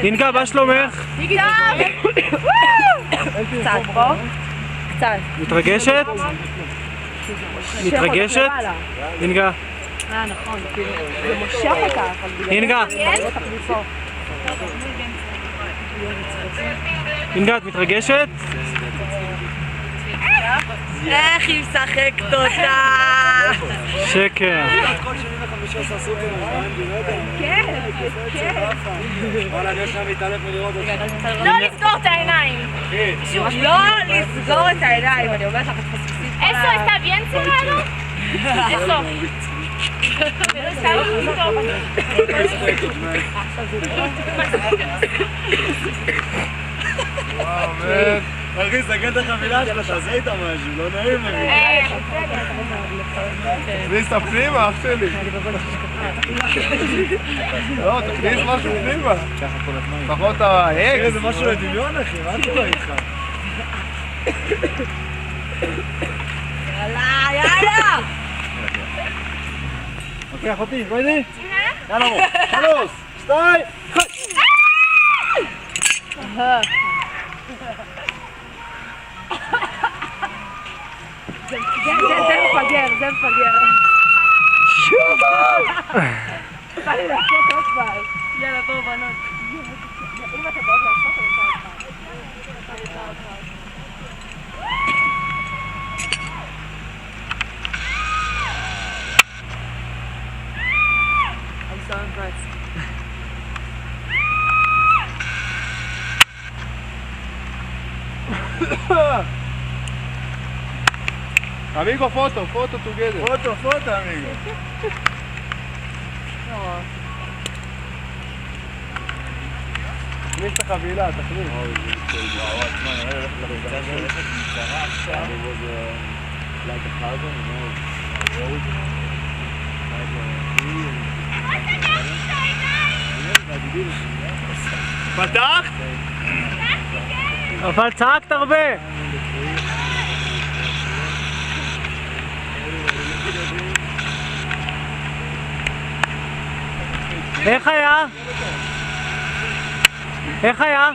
אינגה, מה שלומך? קצת פה. קצת. מתרגשת? מתרגשת? אינגה. נכון, זה מושך אותה. אינגה. אינגה, את מתרגשת? איך היא משחקת אותה? שקר. כן, כן. לא לסגור את העיניים. לא לסגור את העיניים, אני אומרת לך, את פספסית. Eso está bien cerrado. Eso. Pero está אחי, סגר את החבילה שלך, תעשה איתה משהו, לא נעים לי. תכניס את הפנימה, אח שלי. לא, תכניס משהו פנימה. לפחות האקס. זה משהו לדמיון, אחי, מה קורה איתך? יאללה, יאללה! אוקיי, אחותי, ריידי? יאללה, 3, 2, זה מפגר, זה מפגר. בא לי לעשות עוד פעם. יאללה, בואו בנות. אם אתה באות לעשות, אני רוצה אותך. I'm so impressed. Amigo, foto together. Foto, amigo. תכניס את החבילה, תכניס. פתחת? אבל צעקת הרבה. איך היה? איך היה?